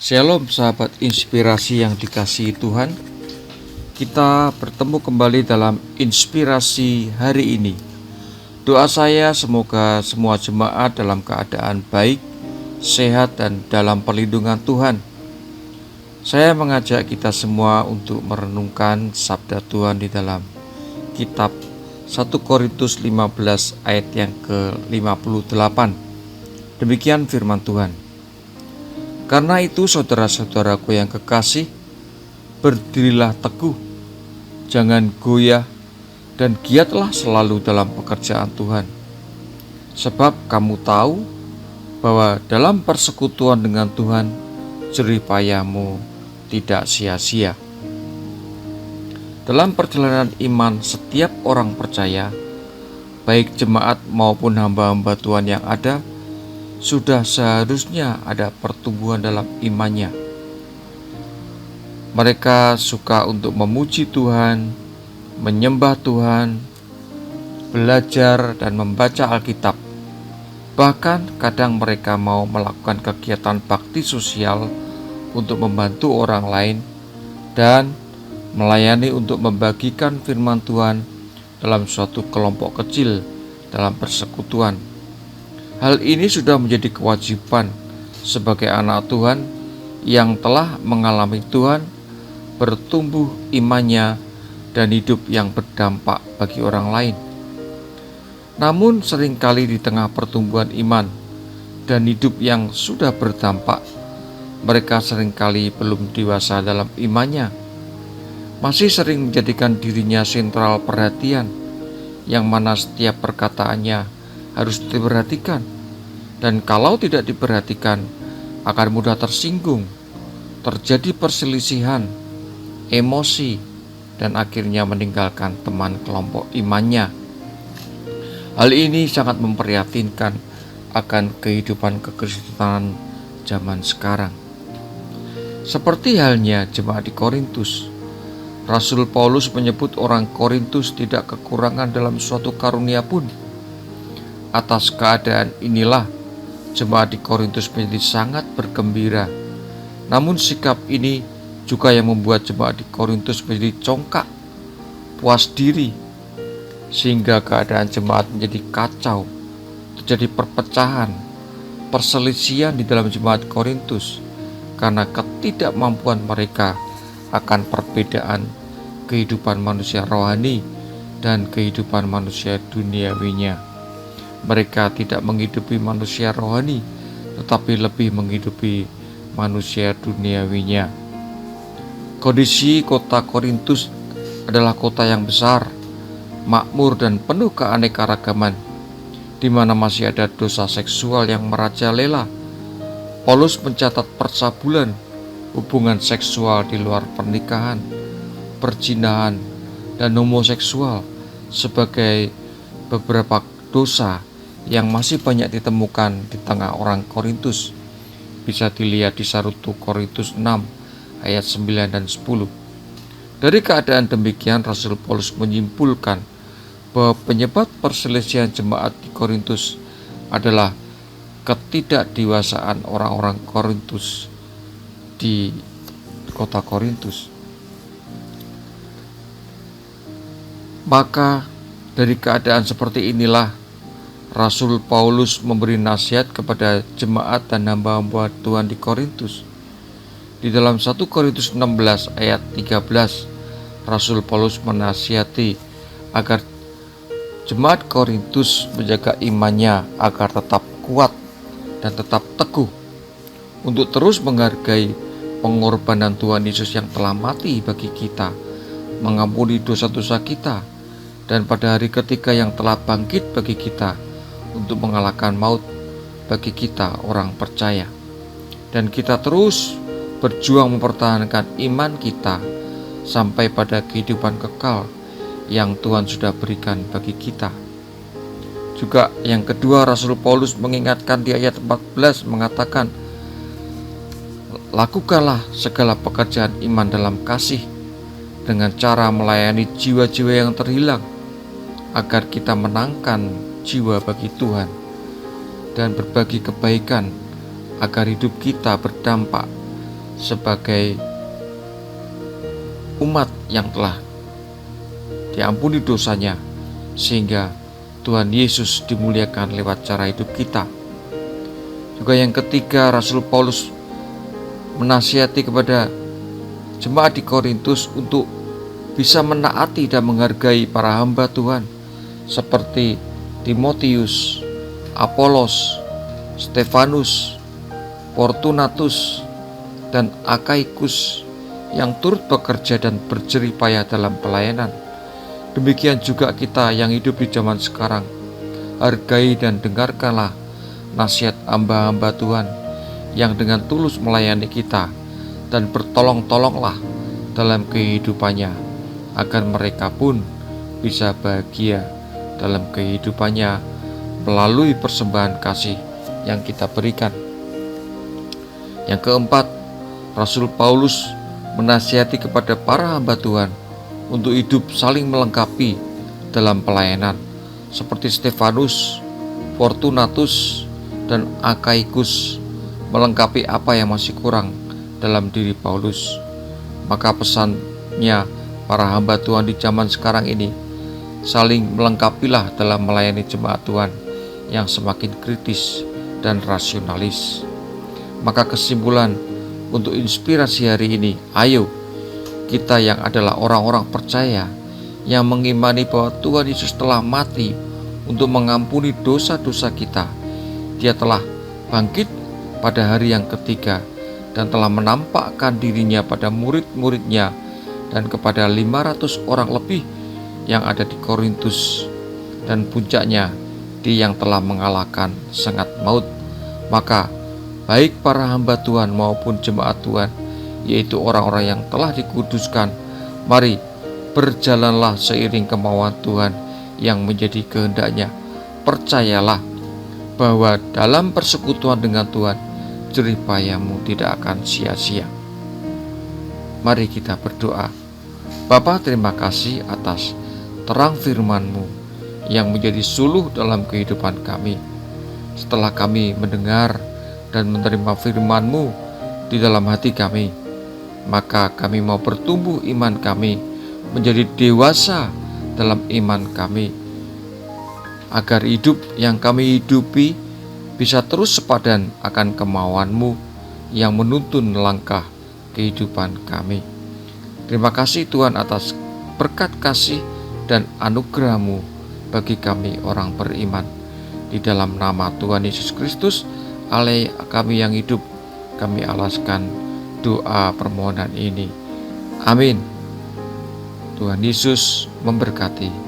Shalom sahabat inspirasi yang dikasihi Tuhan. Kita bertemu kembali dalam inspirasi hari ini. Doa saya semoga semua jemaat dalam keadaan baik, sehat dan dalam perlindungan Tuhan. Saya mengajak kita semua untuk merenungkan sabda Tuhan di dalam kitab 1 Korintus 15 ayat yang ke-58. Demikian firman Tuhan. Karena itu saudara-saudaraku yang kekasih, berdirilah teguh, jangan goyah, dan giatlah selalu dalam pekerjaan Tuhan. Sebab kamu tahu bahwa dalam persekutuan dengan Tuhan, jerih payahmu tidak sia-sia. Dalam perjalanan iman setiap orang percaya, baik jemaat maupun hamba-hamba Tuhan yang ada, sudah seharusnya ada pertumbuhan dalam imannya. Mereka suka untuk memuji Tuhan, menyembah Tuhan, belajar dan membaca Alkitab. Bahkan kadang mereka mau melakukan kegiatan bakti sosial untuk membantu orang lain dan melayani untuk membagikan firman Tuhan dalam suatu kelompok kecil dalam persekutuan. Hal ini sudah menjadi kewajiban sebagai anak Tuhan yang telah mengalami Tuhan, bertumbuh imannya dan hidup yang berdampak bagi orang lain. Namun seringkali di tengah pertumbuhan iman dan hidup yang sudah berdampak, mereka seringkali belum dewasa dalam imannya, masih sering menjadikan dirinya sentral perhatian, yang mana setiap perkataannya harus diperhatikan, dan kalau tidak diperhatikan akan mudah tersinggung, terjadi perselisihan, emosi, dan akhirnya meninggalkan teman kelompok imannya. Hal ini sangat memprihatinkan akan kehidupan kekristenan zaman sekarang. Seperti halnya jemaat di Korintus, Rasul Paulus menyebut orang Korintus tidak kekurangan dalam suatu karunia pun. Atas keadaan inilah jemaat di Korintus menjadi sangat bergembira. Namun sikap ini juga yang membuat jemaat di Korintus menjadi congkak, puas diri, sehingga keadaan jemaat menjadi kacau, terjadi perpecahan, perselisihan di dalam jemaat Korintus karena ketidakmampuan mereka akan perbedaan kehidupan manusia rohani dan kehidupan manusia duniawinya. Mereka tidak menghidupi manusia rohani, tetapi lebih menghidupi manusia duniawinya. Kondisi kota Korintus adalah kota yang besar, makmur dan penuh keanekaragaman, di mana masih ada dosa seksual yang merajalela. Paulus mencatat percabulan, hubungan seksual di luar pernikahan, perzinahan, dan homoseksual sebagai beberapa dosa yang masih banyak ditemukan di tengah orang Korintus. Bisa dilihat di 1 Korintus 6 ayat 9 dan 10. Dari keadaan demikian, Rasul Paulus menyimpulkan bahwa penyebab perselisihan jemaat di Korintus adalah ketidakdewasaan orang-orang Korintus di kota Korintus. Maka dari keadaan seperti inilah Rasul Paulus memberi nasihat kepada jemaat dan hamba-hamba Tuhan di Korintus. Di dalam 1 Korintus 16 ayat 13, Rasul Paulus menasihati agar jemaat Korintus menjaga imannya agar tetap kuat dan tetap teguh, untuk terus menghargai pengorbanan Tuhan Yesus yang telah mati bagi kita, mengampuni dosa-dosa kita, dan pada hari ketiga yang telah bangkit bagi kita untuk mengalahkan maut bagi kita orang percaya. Dan kita terus berjuang mempertahankan iman kita sampai pada kehidupan kekal yang Tuhan sudah berikan bagi kita. Juga yang kedua, Rasul Paulus mengingatkan di ayat 14 mengatakan, lakukanlah segala pekerjaan iman dalam kasih dengan cara melayani jiwa-jiwa yang terhilang, agar kita menangkan jiwa bagi Tuhan dan berbagi kebaikan, agar hidup kita berdampak sebagai umat yang telah diampuni dosanya, sehingga Tuhan Yesus dimuliakan lewat cara hidup kita. Juga yang ketiga, Rasul Paulus menasihati kepada jemaat di Korintus untuk bisa menaati dan menghargai para hamba Tuhan seperti Timotius, Apolos, Stefanus, Fortunatus, dan Akaikus yang turut bekerja dan berjerih payah dalam pelayanan. Demikian juga kita yang hidup di zaman sekarang. Hargai dan dengarkanlah nasihat hamba-hamba Tuhan yang dengan tulus melayani kita, dan bertolong-tolonglah dalam kehidupannya, agar mereka pun bisa bahagia dalam kehidupannya melalui persembahan kasih yang kita berikan. Yang keempat, Rasul Paulus menasihati kepada para hamba Tuhan untuk hidup saling melengkapi dalam pelayanan, seperti Stefanus, Fortunatus, dan Akaikus melengkapi apa yang masih kurang dalam diri Paulus. Maka pesannya para hamba Tuhan di zaman sekarang ini, saling melengkapilah dalam melayani jemaat Tuhan yang semakin kritis dan rasionalis. Maka kesimpulan untuk inspirasi hari ini, ayo kita yang adalah orang-orang percaya yang mengimani bahwa Tuhan Yesus telah mati untuk mengampuni dosa-dosa kita. Dia telah bangkit pada hari yang ketiga dan telah menampakkan dirinya pada murid-muridnya dan kepada 500 orang lebih yang ada di Korintus, dan puncaknya Dia yang telah mengalahkan sengat maut. Maka baik para hamba Tuhan maupun jemaat Tuhan, yaitu orang-orang yang telah dikuduskan, mari berjalanlah seiring kemauan Tuhan yang menjadi kehendaknya. Percayalah bahwa dalam persekutuan dengan Tuhan, jerih payahmu tidak akan sia-sia. Mari kita berdoa. Bapa, terima kasih atas terang firman-Mu yang menjadi suluh dalam kehidupan kami. Setelah kami mendengar dan menerima firman-Mu di dalam hati kami, maka kami mau bertumbuh iman kami menjadi dewasa dalam iman kami, agar hidup yang kami hidupi bisa terus sepadan akan kemauan-Mu yang menuntun langkah kehidupan kami. Terima kasih Tuhan atas berkat kasih dan anugerah-Mu bagi kami orang beriman. Di dalam nama Tuhan Yesus Kristus, Allah kami yang hidup, kami alaskan doa permohonan ini. Amin. Tuhan Yesus memberkati.